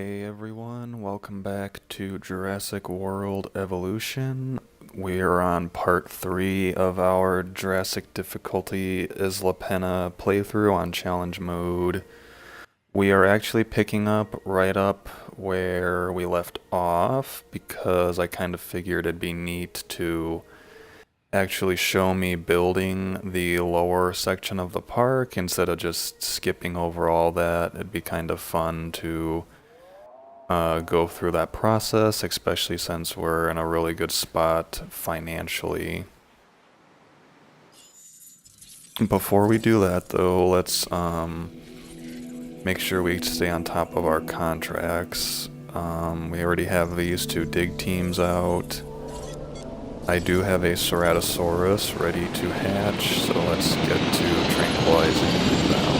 Hey everyone, welcome back to Jurassic World Evolution. We are on part 3 of our Jurassic difficulty Isla Pena playthrough on challenge mode. We are actually picking up where we left off because I kind of figured it'd be neat to actually show me building the lower section of the park instead of just skipping over all that. It'd be kind of fun to go through that process, especially since we're in a really good spot financially. Before we do that, though, let's make sure we stay on top of our contracts. We already have these two dig teams out. I do have a Ceratosaurus ready to hatch, so let's get to tranquilizing them.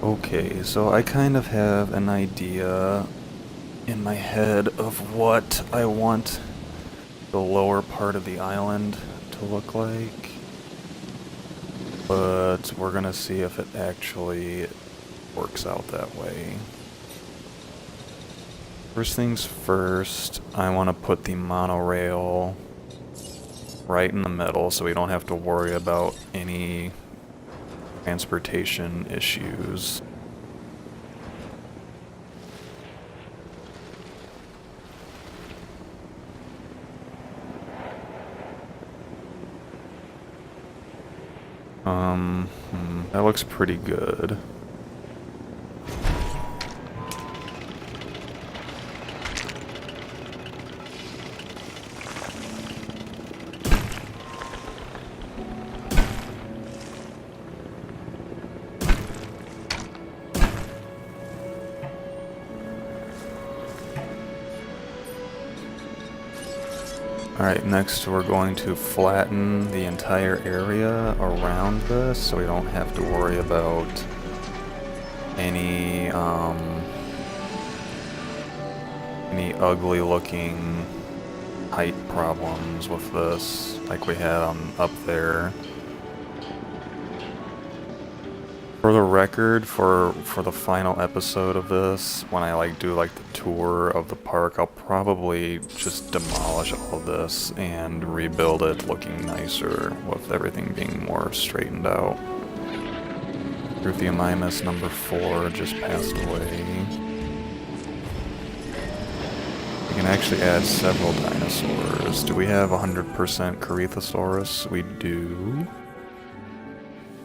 Okay, so I kind of have an idea in my head of what I want the lower part of the island to look like, but we're gonna see if it actually works out that way. First things first, I want to put the monorail right in the middle so we don't have to worry about any transportation issues. That looks pretty good. Alright, next we're going to flatten the entire area around this so we don't have to worry about any ugly looking height problems with this like we had up there. For the record, for the final episode of this, when I do the tour of the park, I'll probably just demolish all of this and rebuild it looking nicer with everything being more straightened out. Ruthiomimus number 4 just passed away. We can actually add several dinosaurs. Do we have 100% Corythosaurus? We do.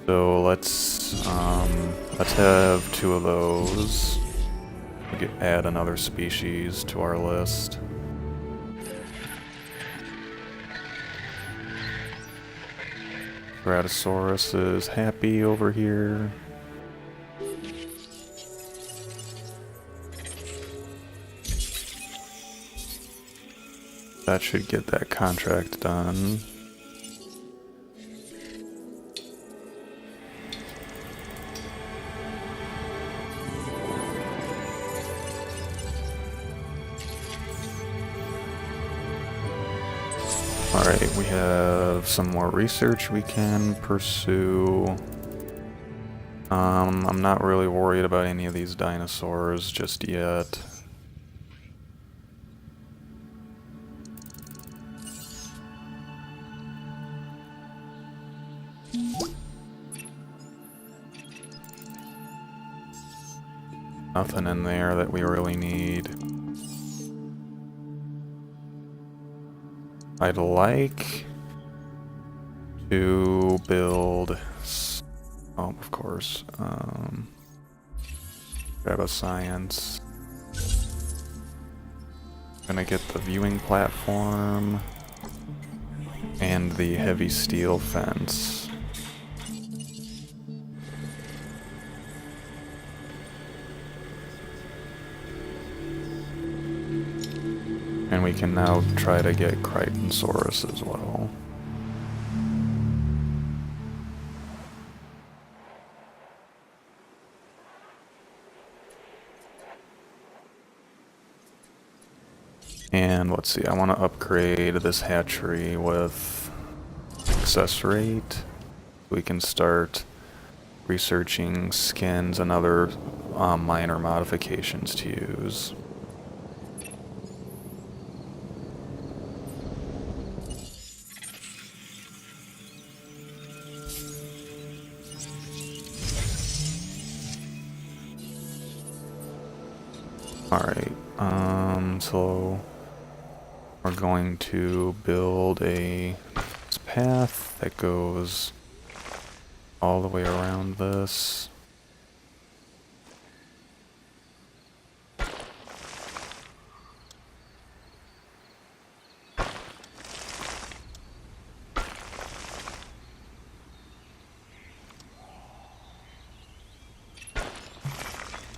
So let's have 2 of those. We could add another species to our list. Ceratosaurus is happy over here. That should get that contract done. Alright, we have some more research we can pursue. I'm not really worried about any of these dinosaurs just yet. Nothing in there that we really need. I'd like to build, oh, of course, grab a science. Gonna get the viewing platform and the heavy steel fence. And we can now try to get Crichtonsaurus as well. And let's see, I want to upgrade this hatchery with success rate. We can start researching skins and other minor modifications to use. Alright, so we're going to build a path that goes all the way around this.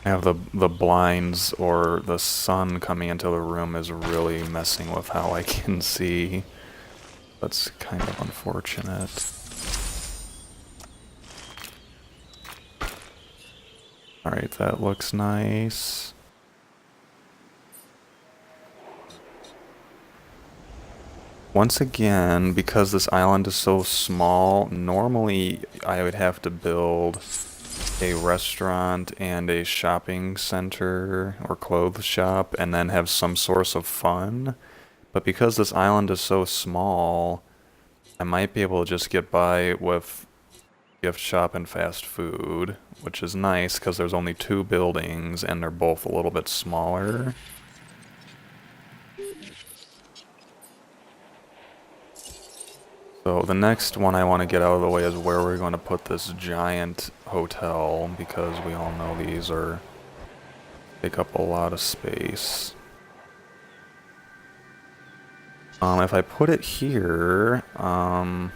I have the blinds or the sun coming into the room is really messing with how I can see. That's kind of unfortunate. Alright, that looks nice. Once again, because this island is so small, normally I would have to build a restaurant and a shopping center or clothes shop and then have some source of fun. But because this island is so small, I might be able to just get by with gift shop and fast food, which is nice because there's only 2 buildings and they're both a little bit smaller. So the next one I want to get out of the way is where we're going to put this giant hotel, because we all know these take up a lot of space. If I put it here, I'm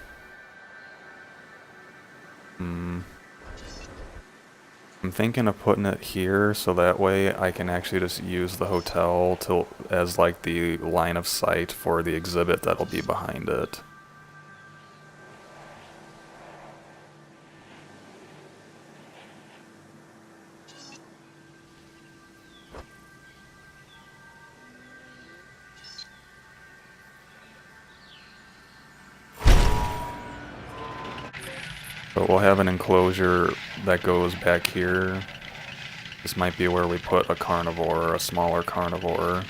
thinking of putting it here so that way I can actually just use the hotel as like the line of sight for the exhibit that'll be behind it. But we'll have an enclosure that goes back here. This might be where we put a carnivore, a smaller carnivore.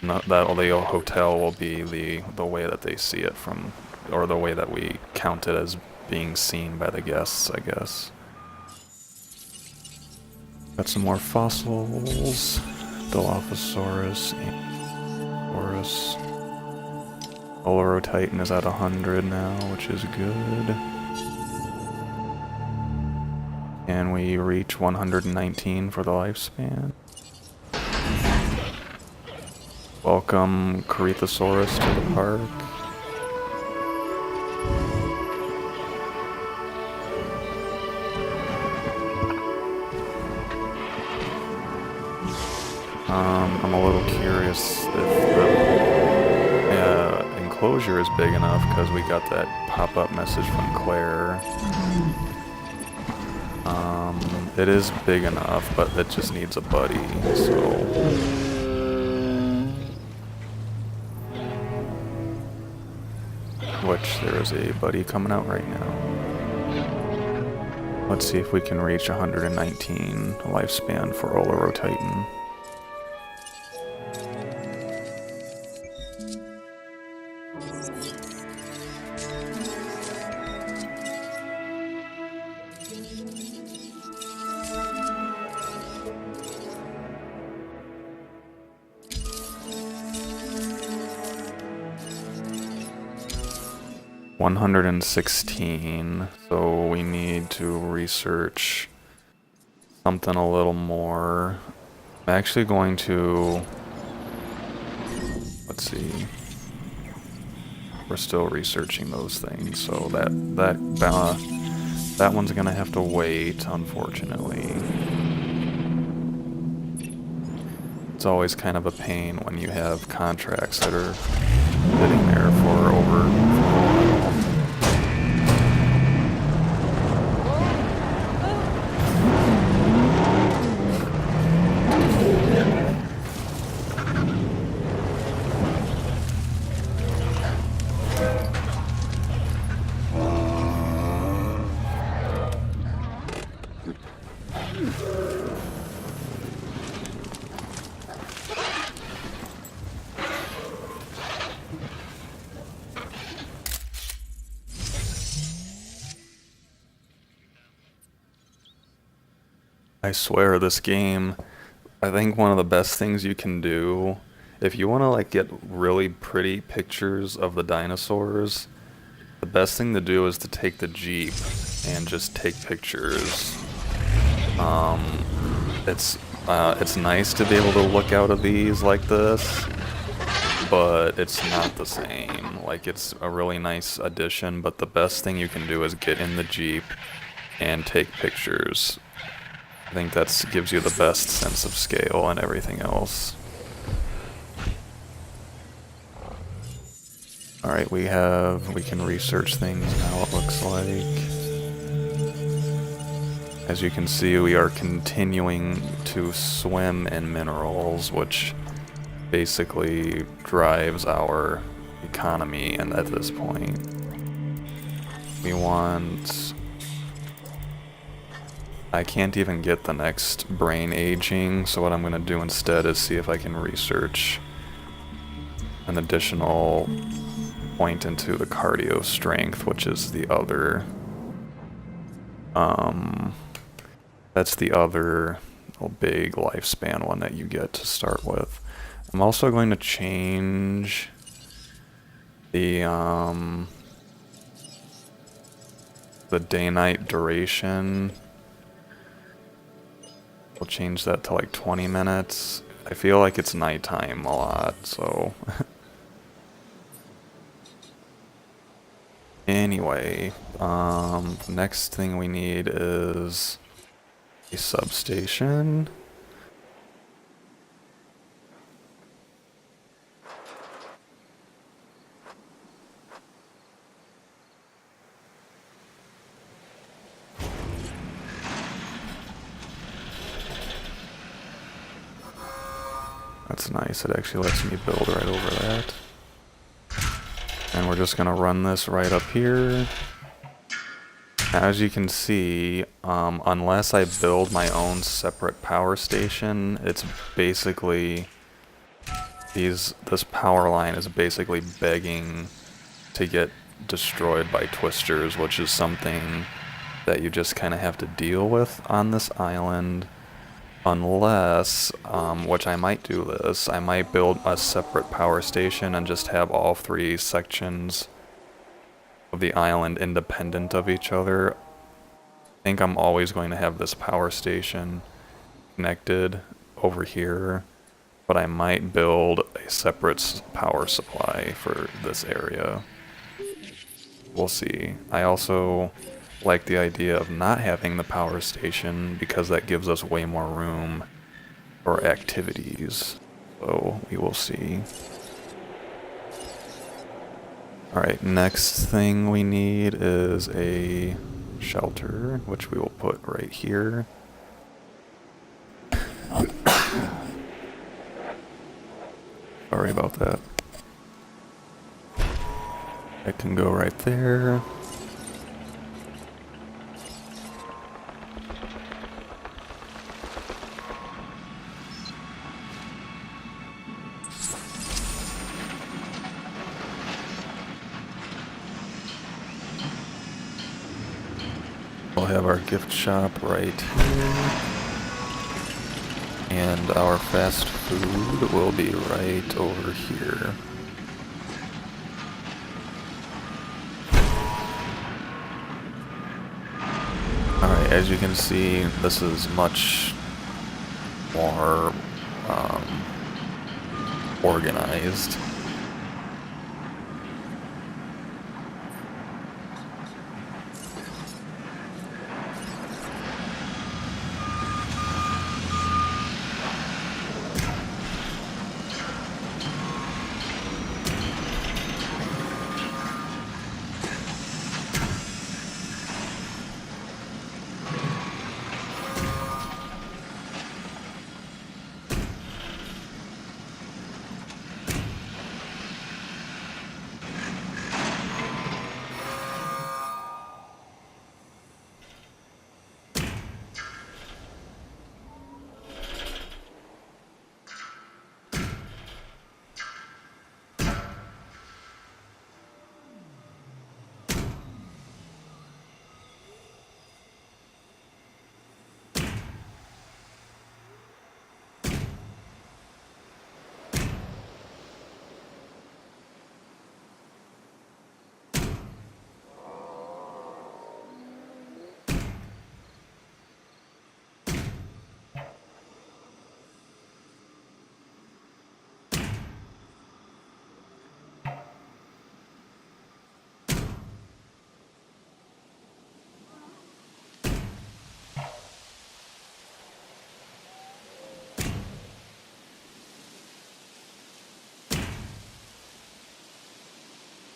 The hotel will be the way that they see it from, or the way that we count it as being seen by the guests, I guess. Got some more fossils. Dilophosaurus, Ankylosaurus. Olorotitan is at 100 now, which is good. And we reach 119 for the lifespan. Welcome Corythosaurus to the park. I'm a little curious if the enclosure is big enough, because we got that pop-up message from Claire. It is big enough, but it just needs a buddy, so... Which, there is a buddy coming out right now. Let's see if we can reach 119 lifespan for Olorotitan. 116, so we need to research something a little more. I'm actually going to, let's see, we're still researching those things, so that one's gonna have to wait, unfortunately. It's always kind of a pain when you have contracts that are sitting there for over a while. I swear this game, I think one of the best things you can do, if you want to like get really pretty pictures of the dinosaurs, the best thing to do is to take the Jeep and just take pictures. It's nice to be able to look out of these like this, but it's not the same. Like, it's a really nice addition, but the best thing you can do is get in the Jeep and take pictures. I think that gives you the best sense of scale and everything else. Alright, we can research things now, it looks like. As you can see, we are continuing to swim in minerals, which basically drives our economy, and at this point, we want... I can't even get the next brain aging, so what I'm going to do instead is see if I can research an additional point into the cardio strength, which is the other, that's the other big lifespan one that you get to start with. I'm also going to change the day-night duration. We'll change that to like 20 minutes. I feel like it's nighttime a lot, so... Anyway, next thing we need is a substation. That's nice, it actually lets me build right over that. And we're just gonna run this right up here. As you can see, unless I build my own separate power station, it's basically... this power line is basically begging to get destroyed by twisters, which is something that you just kind of have to deal with on this island. Unless, which I might do this, I might build a separate power station and just have all three sections of the island independent of each other. I think I'm always going to have this power station connected over here, but I might build a separate power supply for this area. We'll see. I also like the idea of not having the power station because that gives us way more room for activities. So we will see. Alright, next thing we need is a shelter, which we will put right here. Sorry about that. It can go right there. We'll have our gift shop right here. And our fast food will be right over here. as you can see, this is much more organized.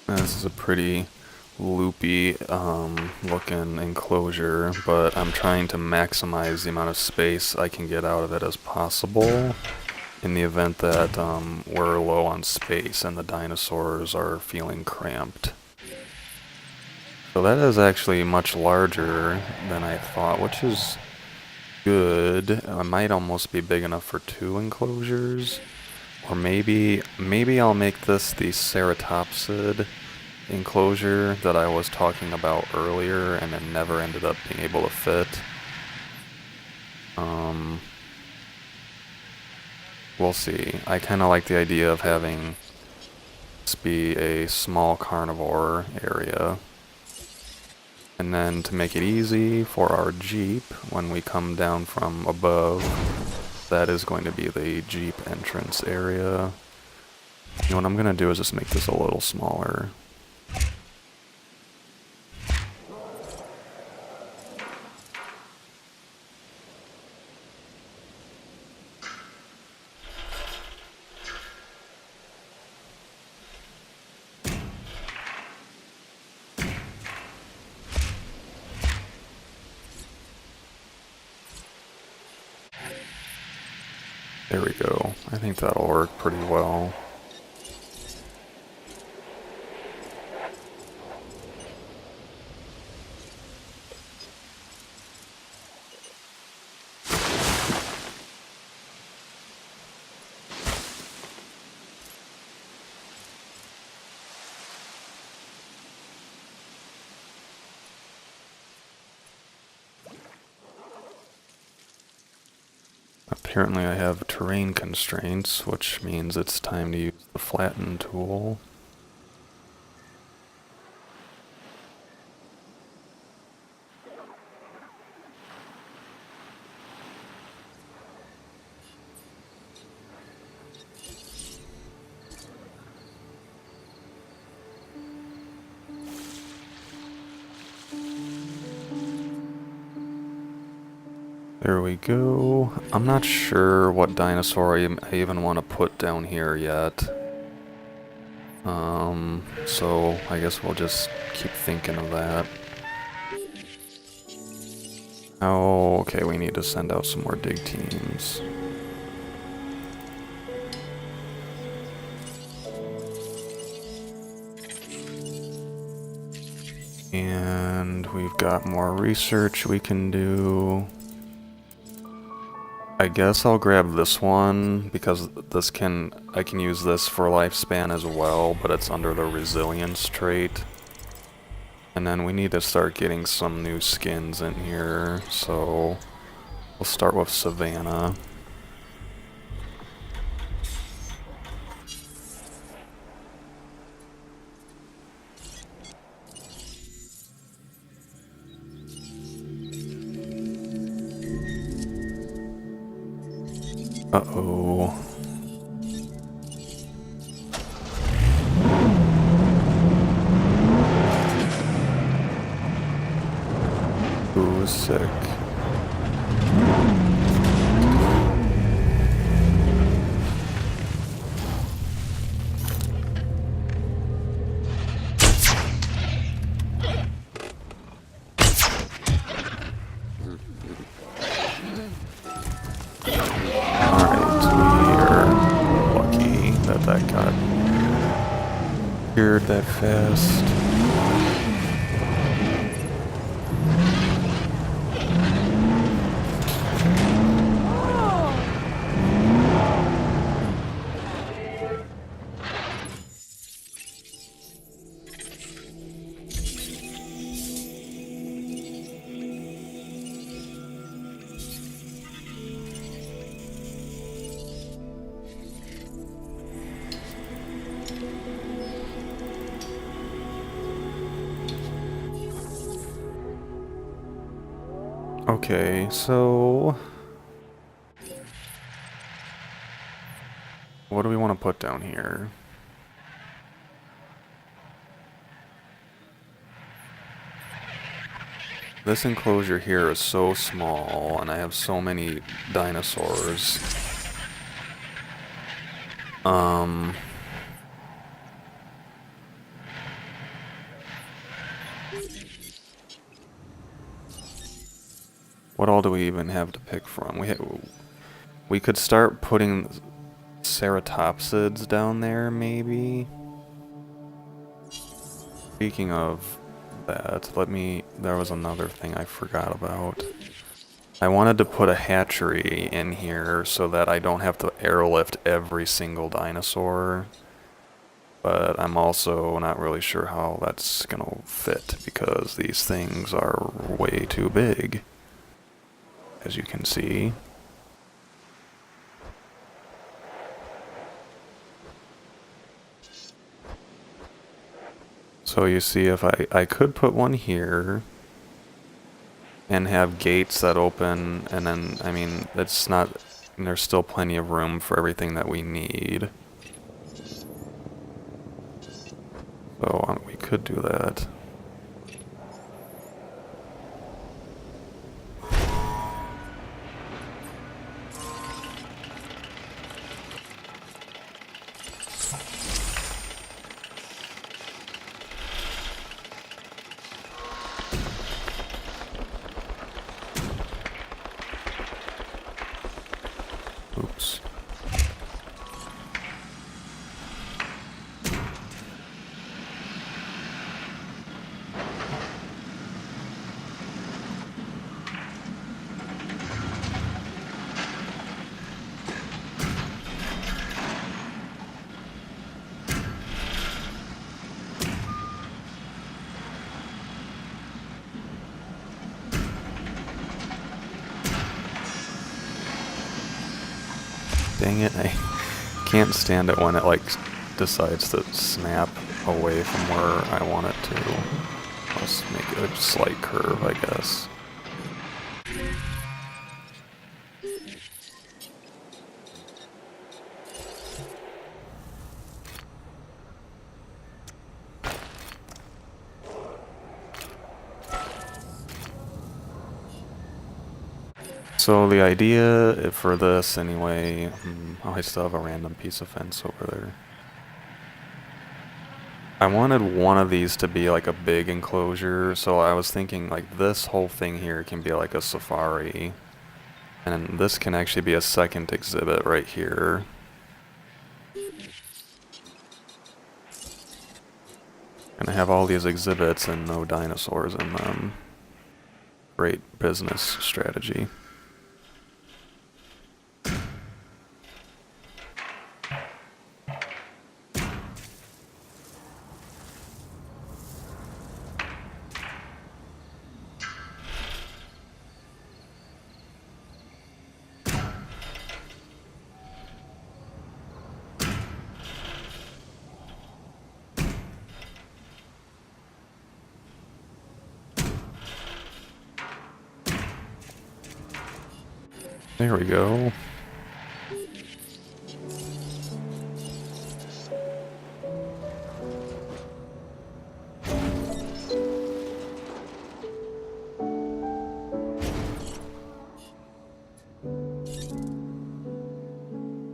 This is a pretty loopy looking enclosure, but I'm trying to maximize the amount of space I can get out of it as possible in the event that we're low on space and the dinosaurs are feeling cramped. So that is actually much larger than I thought, which is good. It might almost be big enough for 2 enclosures. Or maybe I'll make this the ceratopsid enclosure that I was talking about earlier and then never ended up being able to fit. We'll see. I kind of like the idea of having this be a small carnivore area. And then to make it easy for our Jeep, when we come down from above, that is going to be the Jeep entrance area. You know what I'm going to do is just make this a little smaller. There we go. I think that'll work pretty well. Apparently I have terrain constraints, which means it's time to use the flatten tool. There we go. I'm not sure what dinosaur I even want to put down here yet. So I guess we'll just keep thinking of that. Oh, okay, we need to send out some more dig teams. And we've got more research we can do. I guess I'll grab this one because I can use this for lifespan as well, but it's under the resilience trait. And then we need to start getting some new skins in here, so we'll start with Savannah. Uh-oh. Who's sick? That got cured that fast. Okay, so what do we want to put down here? This enclosure here is so small, and I have so many dinosaurs. What all do we even have to pick from? We could start putting ceratopsids down there, maybe? Speaking of that, there was another thing I forgot about. I wanted to put a hatchery in here so that I don't have to airlift every single dinosaur. But I'm also not really sure how that's gonna fit because these things are way too big, as you can see. So you see, if I could put one here and have gates that open, and then, I mean, it's not, there's still plenty of room for everything that we need. So we could do that. Oops. Dang it, I can't stand it when it like decides to snap away from where I want it to. Let's make it a slight curve, I guess. So the idea for this anyway, oh, I still have a random piece of fence over there. I wanted one of these to be like a big enclosure, so I was thinking like this whole thing here can be like a safari. And this can actually be a second exhibit right here. And I have all these exhibits and no dinosaurs in them. Great business strategy. There we go.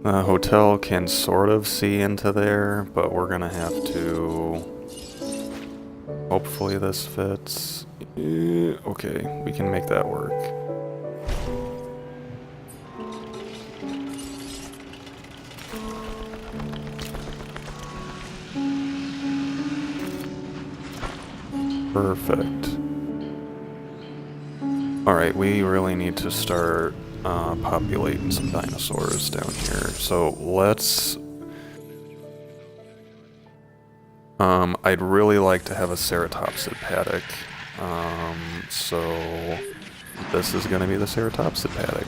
The hotel can sort of see into there, but we're gonna have to... Hopefully this fits. Okay, we can make that work. Perfect. Alright, we really need to start populating some dinosaurs down here. So let's... I'd really like to have a ceratopsid paddock. So this is going to be the ceratopsid paddock.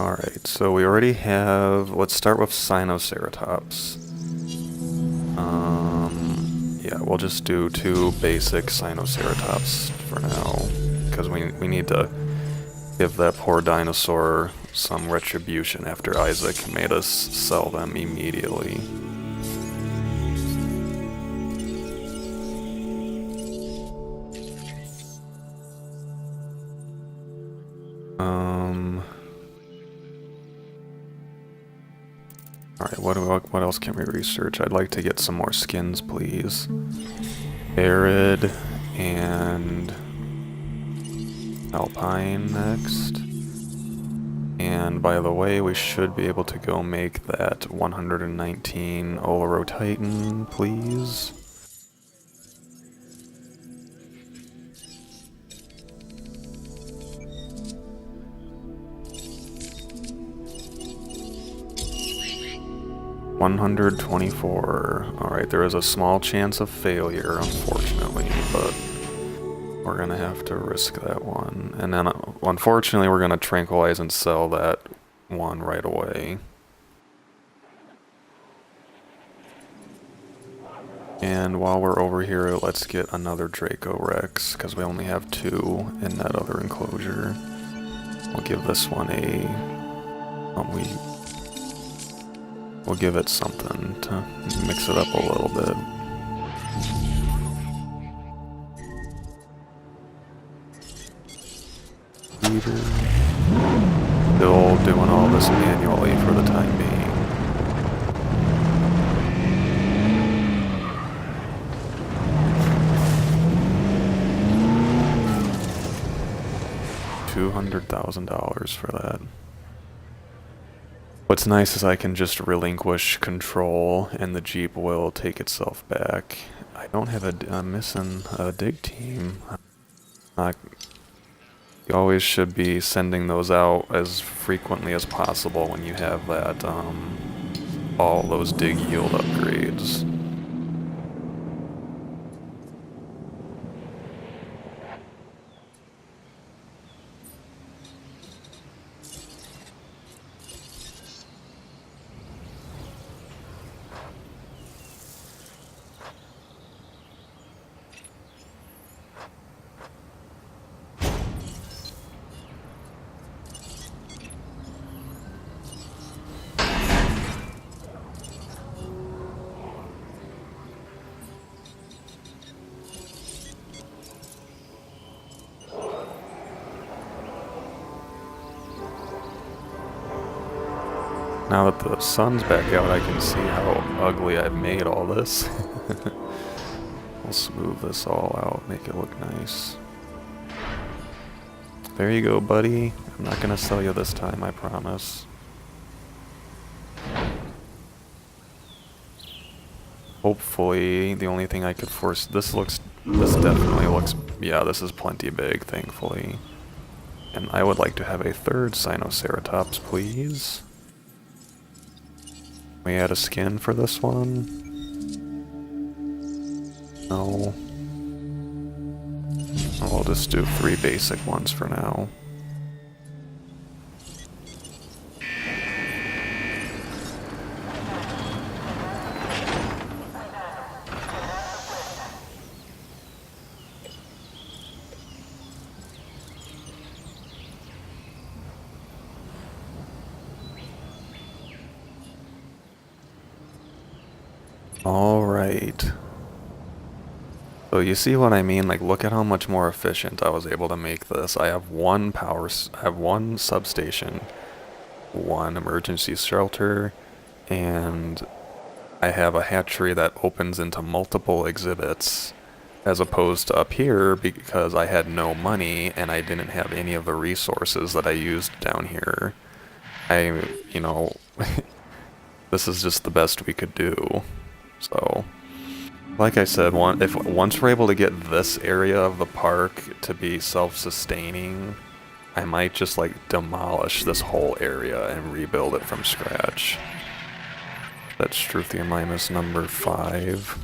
Alright, so we already have... Let's start with Sinoceratops. Yeah, we'll just do 2 basic Sinoceratops for now, because we need to give that poor dinosaur some retribution after Isaac made us sell them immediately. Alright, what else can we research? I'd like to get some more skins, please. Arid and Alpine next. And by the way, we should be able to go make that 119 Olorotitan, please. $124. Alright, there is a small chance of failure, unfortunately, but we're gonna have to risk that one. And then, unfortunately, we're gonna tranquilize and sell that one right away. And while we're over here, let's get another Draco Rex, because we only have 2 in that other enclosure. We'll give this one a... We'll give it something to mix it up a little bit. Still doing all this manually for the time being. $200,000 for that. What's nice is I can just relinquish control and the Jeep will take itself back. I don't have I'm missing a dig team. You always should be sending those out as frequently as possible when you have that, all those dig yield upgrades. Now that the sun's back out, I can see how ugly I've made all this. We'll smooth this all out, make it look nice. There you go, buddy. I'm not gonna sell you this time, I promise. Hopefully, the only thing I could force... This definitely looks... Yeah, this is plenty big, thankfully. And I would like to have a 3rd Sinoceratops, please. We add a skin for this one? No. I'll just do 3 basic ones for now. Alright. So you see what I mean? Like, look at how much more efficient I was able to make this. I have I have one substation, one emergency shelter, and I have a hatchery that opens into multiple exhibits, as opposed to up here because I had no money and I didn't have any of the resources that I used down here. You know, this is just the best we could do. So, like I said, once we're able to get this area of the park to be self-sustaining, I might just like demolish this whole area and rebuild it from scratch. That's Struthiomymus number 5.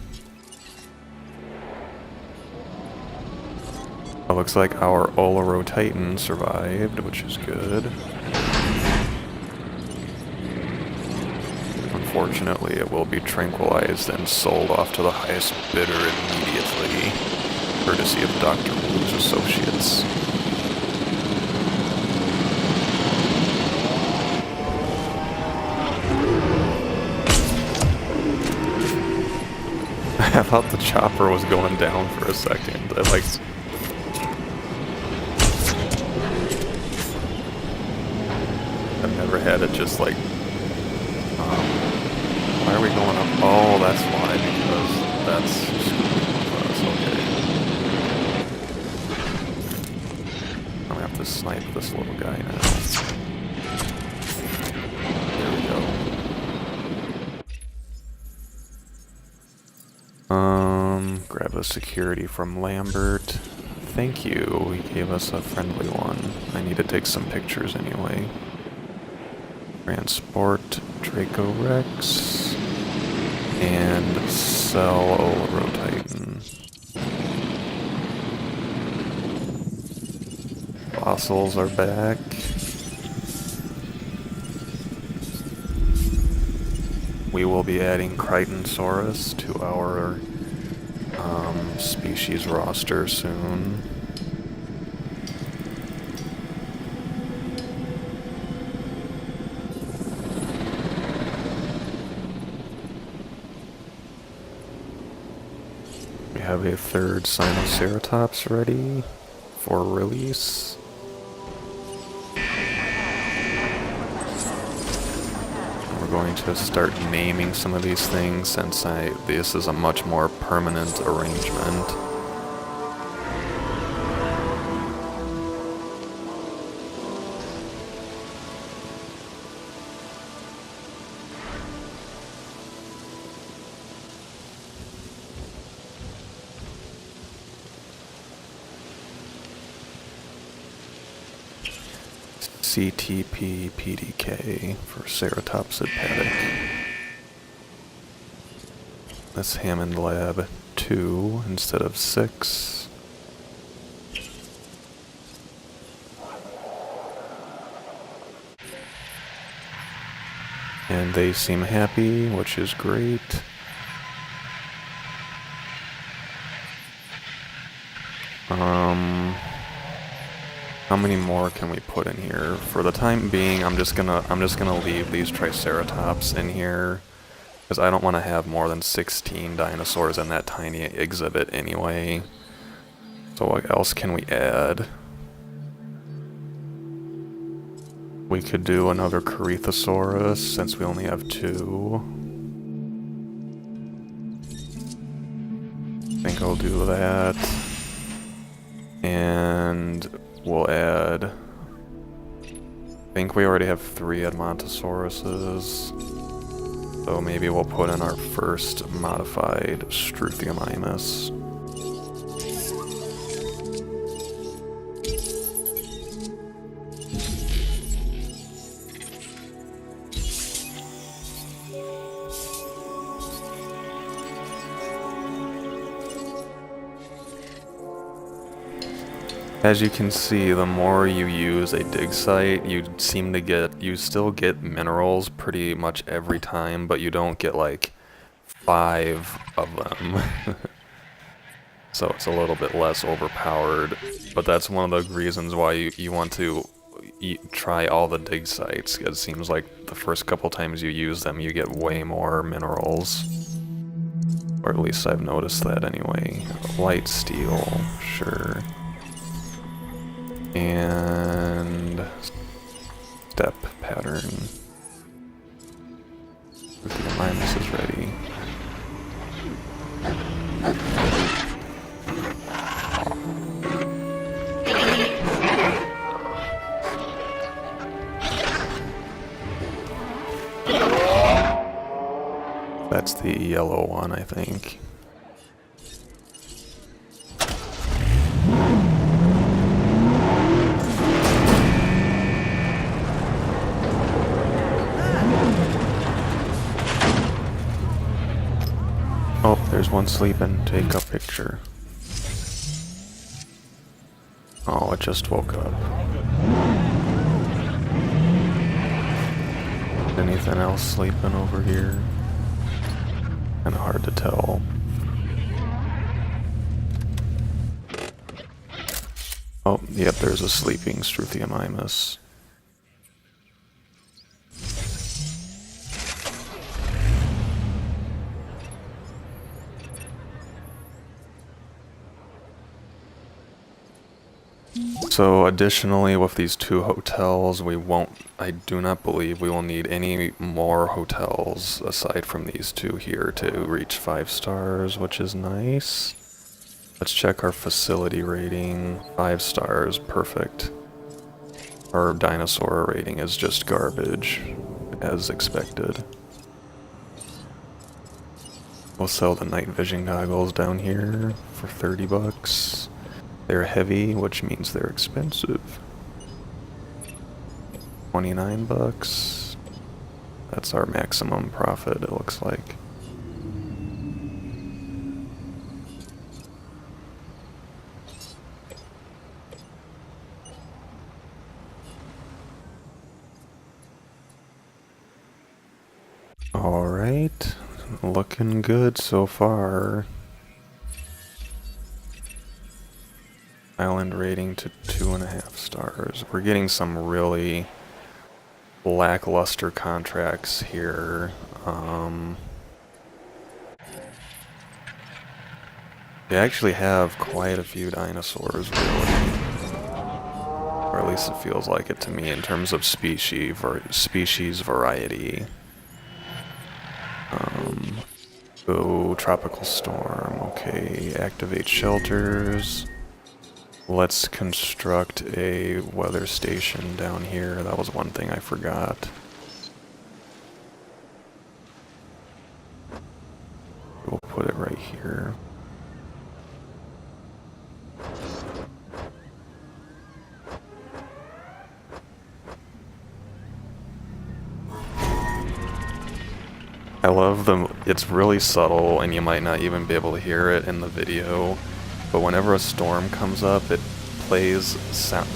It looks like our Olorotitan survived, which is good. Unfortunately, it will be tranquilized and sold off to the highest bidder immediately, courtesy of Dr. Wu's associates. I thought the chopper was going down for a second. I've never had it just like, why are we going up? Oh, that's why, because that's okay. I'm gonna have to snipe this little guy now. There we go. Grab a security from Lambert. Thank you, he gave us a friendly one. I need to take some pictures anyway. Transport Draco Rex. And sell Olorotitan. Fossils are back. We will be adding Crichtonsaurus to our species roster soon. We have a third Sinoceratops ready for release. We're going to start naming some of these things since this is a much more permanent arrangement. CTP PDK for Ceratopsid paddock. That's Hammond Lab 2 instead of 6. And they seem happy, which is great. How many more can we put in here? For the time being, I'm just gonna leave these Triceratops in here, because I don't want to have more than 16 dinosaurs in that tiny exhibit anyway. So what else can we add? We could do another Corythosaurus, since we only have 2. I think I'll do that. And we'll add... I think we already have 3 Edmontosauruses. So maybe we'll put in our first modified Struthiomymus. As you can see, the more you use a dig site, you still get minerals pretty much every time, but you don't get like 5 of them. So it's a little bit less overpowered, but that's one of the reasons why you want to try all the dig sites. It seems like the first couple times you use them, you get way more minerals. Or at least I've noticed that anyway. Light steel, sure. And step pattern. The minus is ready. That's the yellow one, I think. Oh, there's one sleeping. Take a picture. Oh, it just woke up. Anything else sleeping over here? Kinda hard to tell. Oh, yep, there's a sleeping Struthiomimus. So additionally, with these 2 hotels, I do not believe we will need any more hotels aside from these 2 here to reach 5 stars, which is nice. Let's check our facility rating. 5 stars, perfect. Our dinosaur rating is just garbage, as expected. We'll sell the night vision goggles down here for 30 bucks. They're heavy, which means they're expensive. 29 bucks. That's our maximum profit, it looks like. Alright, looking good so far. Island rating to 2.5 stars. We're getting some really lackluster contracts here. They actually have quite a few dinosaurs, really. Or at least it feels like it to me in terms of species variety. Oh, tropical storm. Okay, activate shelters. Let's construct a weather station down here. That was one thing I forgot. We'll put it right here. I love them. It's really subtle and you might not even be able to hear it in the video. But whenever a storm comes up, it plays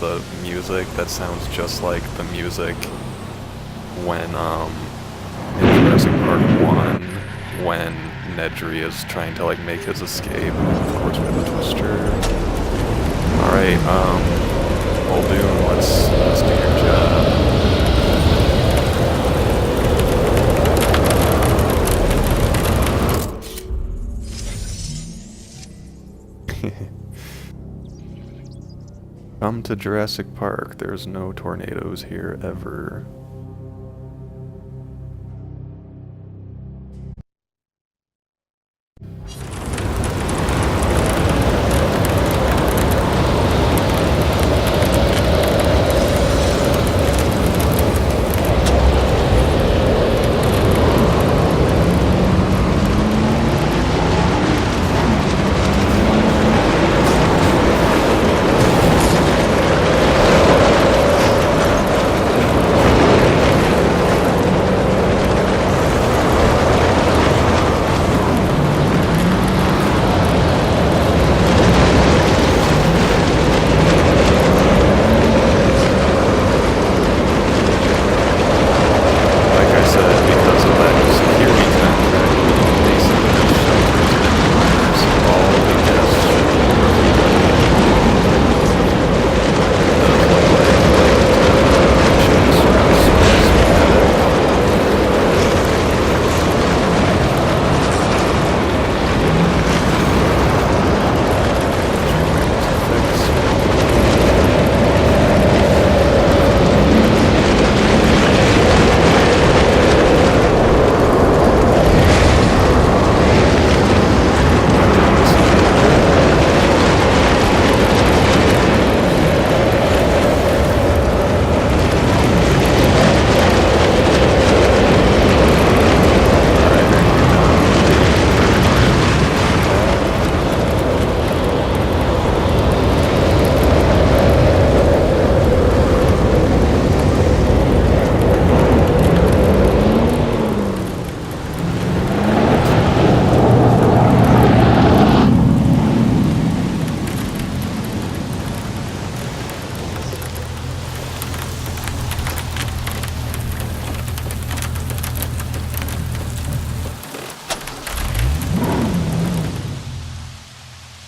the music that sounds just like the music when, in Jurassic Park 1, when Nedry is trying to, like, make his escape. Of course, we have a twister. Alright, Muldoon, let's do your job. Come to Jurassic Park. There's no tornadoes here ever.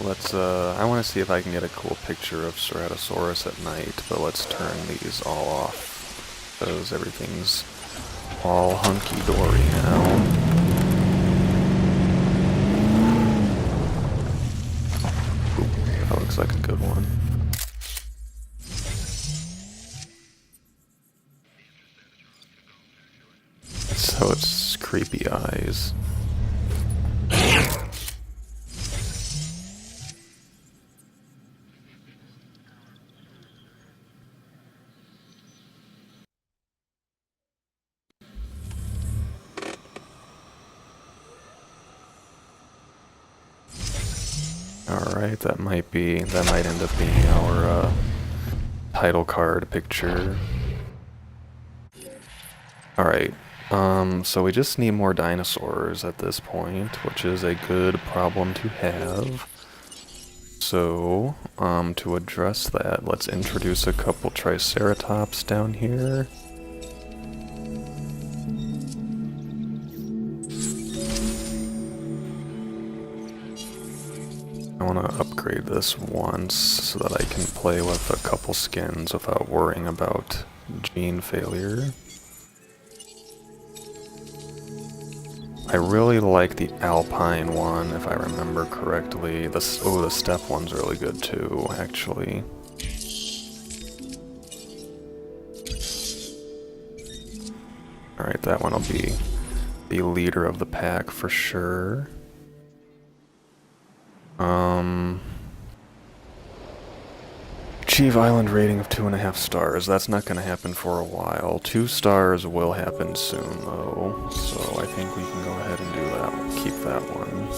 Let's, I want to see if I can get a cool picture of Ceratosaurus at night, but let's turn these all off, because everything's all hunky-dory now. Ooh, that looks like a good one. So it's creepy eyes. Alright, that might end up being our title card picture. Alright, so we just need more dinosaurs at this point, which is a good problem to have. So, to address that, let's introduce a couple Triceratops down here. I want to upgrade this once so that I can play with a couple skins without worrying about gene failure. I really like the Alpine one, if I remember correctly. The steppe one's really good too, actually. Alright, that one will be the leader of the pack for sure. Achieve island rating of 2.5 stars. That's not going to happen for a while. 2 stars will happen soon, though. So I think we can go ahead and do that. Keep that one.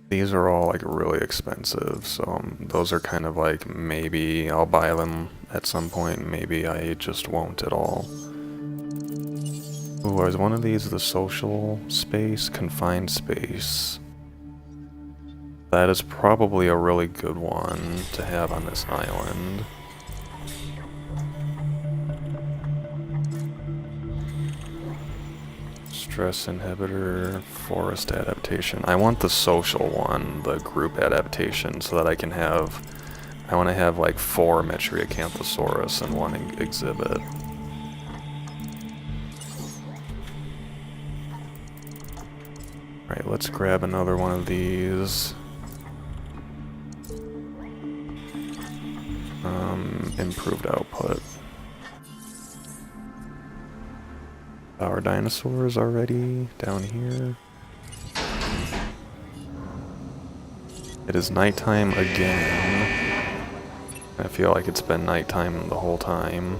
These are all like really expensive, so those are kind of like maybe I'll buy them at some point, maybe I just won't at all. Ooh, is one of these the social space? Confined space. That is probably a really good one to have on this island. Stress inhibitor, forest adaptation. I want the social one, the group adaptation, so that I can have... I want to have like 4 Metriacanthosaurus in one exhibit. Alright, let's grab another one of these. Improved output. Our dinosaurs already down here. It is nighttime again. I feel like it's been nighttime the whole time.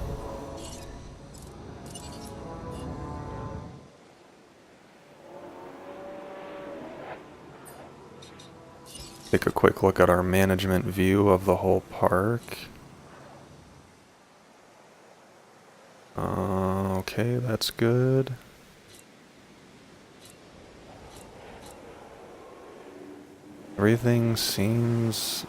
Take a quick look at our management view of the whole park. Okay, that's good. Everything seems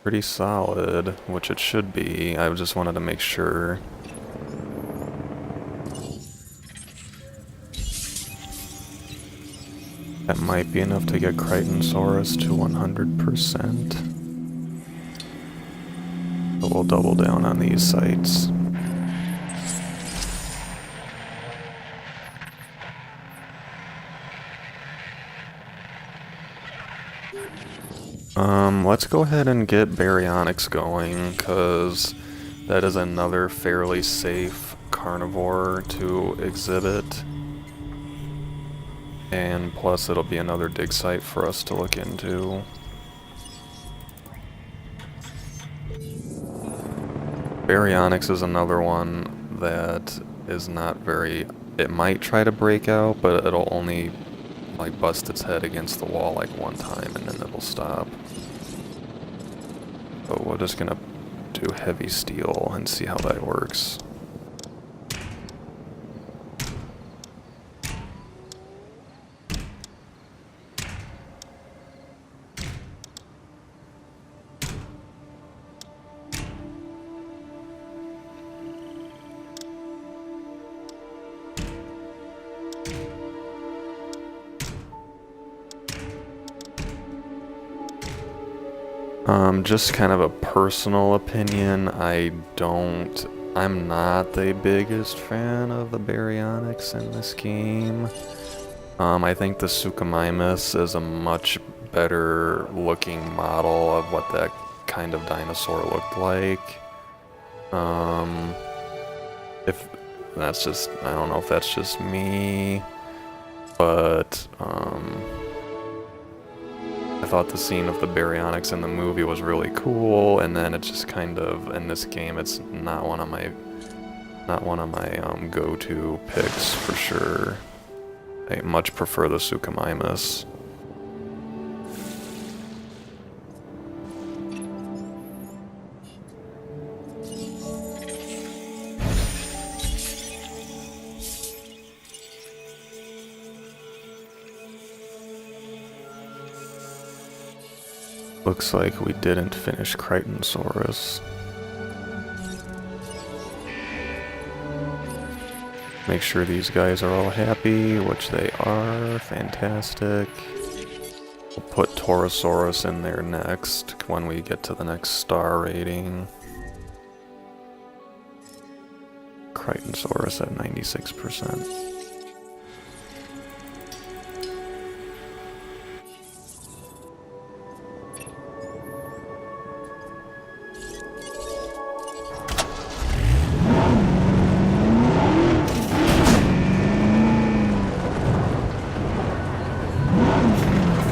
pretty solid, which it should be. I just wanted to make sure. That might be enough to get Crichtonsaurus to 100%. But we'll double down on these sites. Let's go ahead and get Baryonyx going, because that is another fairly safe carnivore to exhibit. And plus it'll be another dig site for us to look into. Baryonyx is another one that is not very... It might try to break out, but it'll only like bust its head against the wall like one time and then it'll stop. But we're just gonna do heavy steel and see how that works. Just kind of a personal opinion, I'm not the biggest fan of the baryonyx in this game. I think the Suchomimus is a much better looking model of what that kind of dinosaur looked like. If that's just, I don't know if that's just me, but I thought the scene of the baryonyx in the movie was really cool, and then it's just kind of, in this game, it's not one of my go-to picks for sure. I much prefer the Suchomimus. Looks like we didn't finish Crichtonsaurus. Make sure these guys are all happy, which they are. Fantastic. We'll put Torosaurus in there next when we get to the next star rating. Crichtonsaurus at 96%.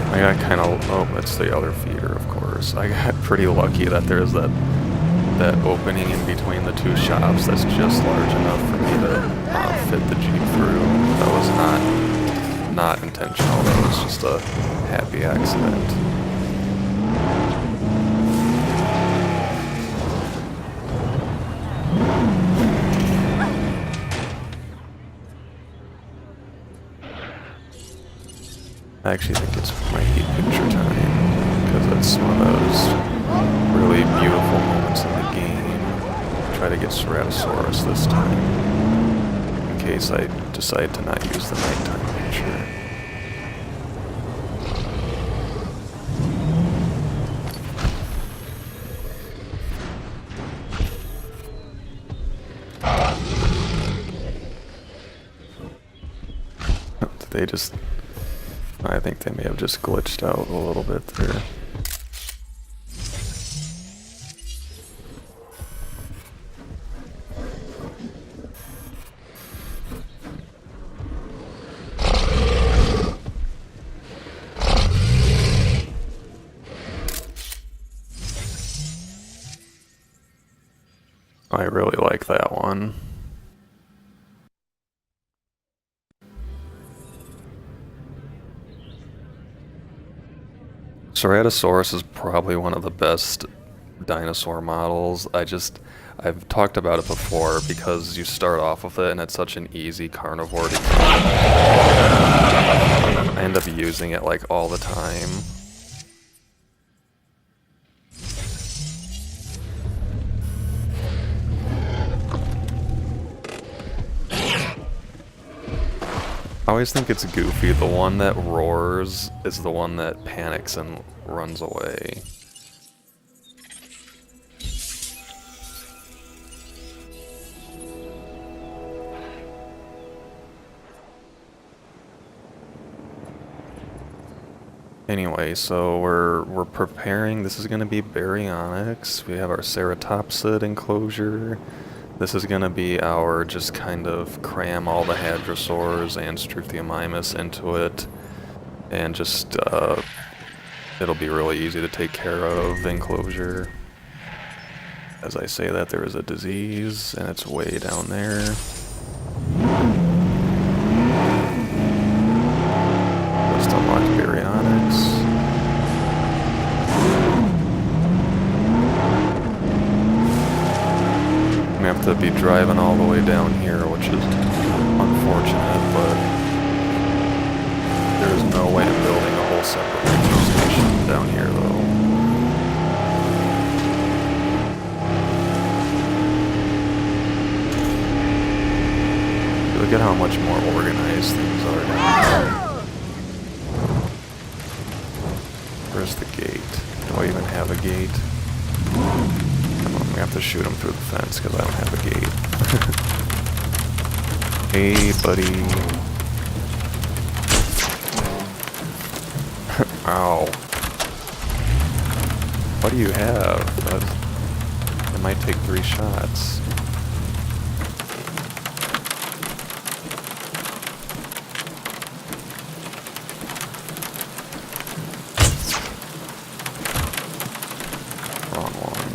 I got kind of, oh, that's the other feeder, of course. I got pretty lucky that there's that opening in between the two shops that's just large enough for me to fit the Jeep through. That was not intentional, that was just a happy accident. I actually think it might be picture time, because it's one of those really beautiful moments in the game. Try to get Ceratosaurus this time, in case I decide to not use the nighttime picture. They just... I think they may have just glitched out a little bit there. I really like that one. Ceratosaurus is probably one of the best dinosaur models. I've talked about it before because you start off with it and it's such an easy carnivore to kill. I end up using it like all the time. I always think it's goofy. The one that roars is the one that panics and runs away. Anyway, so we're preparing. This is going to be baryonyx. We have our ceratopsid enclosure. This is going to be our just kind of cram all the hadrosaurs and Struthiomimus into it, and just it'll be really easy to take care of enclosure. As I say that, there is a disease and it's way down there. Just unlocked baryonyx. We have to be driving all the way down here, which is unfortunate, but there is no way I'm building a whole separate ranger station down here, though. Look at how much more organized things are down here. Where's the gate? Do I even have a gate? Come on, we have to shoot him through the fence because I don't have a gate. Hey, buddy. Ow. What do you have? It might take 3 shots. Wrong one.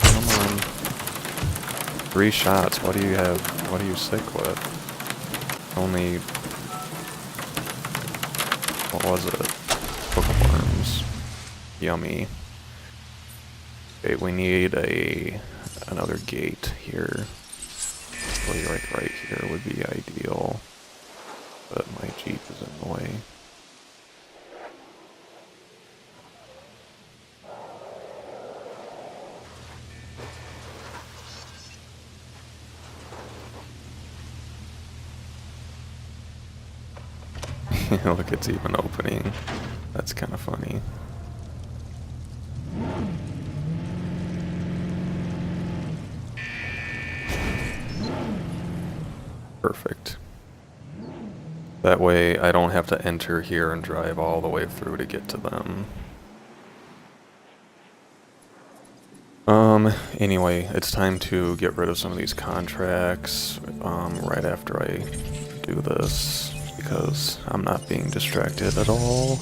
Come on. 3 shots. What do you have? What are you sick with? Only... What was it? Bookworms. Yummy. Okay, we need another gate here. Probably right here would be ideal. But my Jeep is in the way. Look, it's even opening. That's kind of funny. Perfect. That way I don't have to enter here and drive all the way through to get to them. Anyway, it's time to get rid of some of these contracts, right after I do this, because I'm not being distracted at all.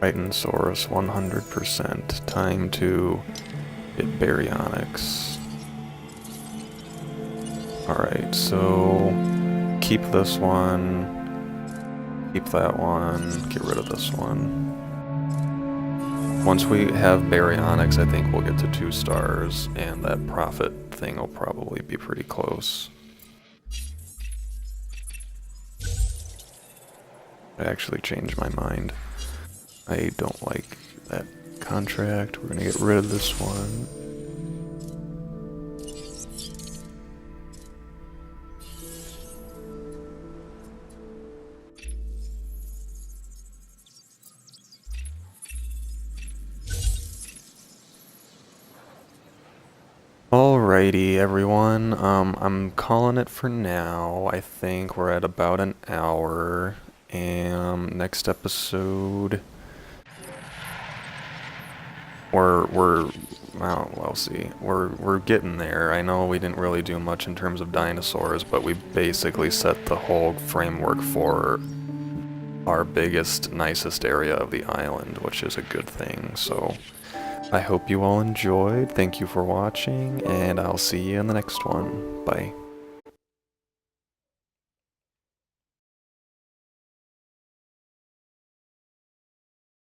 Titanosaurus 100%. Time to get baryonyx. Alright, so keep this one, keep that one, get rid of this one. Once we have baryonyx, I think we'll get to 2 stars, and that profit thing will probably be pretty close. I actually changed my mind. I don't like that contract. We're gonna get rid of this one. Alrighty, everyone. I'm calling it for now. I think we're at about an hour. And next episode, we'll see. We're getting there. I know we didn't really do much in terms of dinosaurs, but we basically set the whole framework for our biggest, nicest area of the island, which is a good thing. So I hope you all enjoyed. Thank you for watching, and I'll see you in the next one. Bye.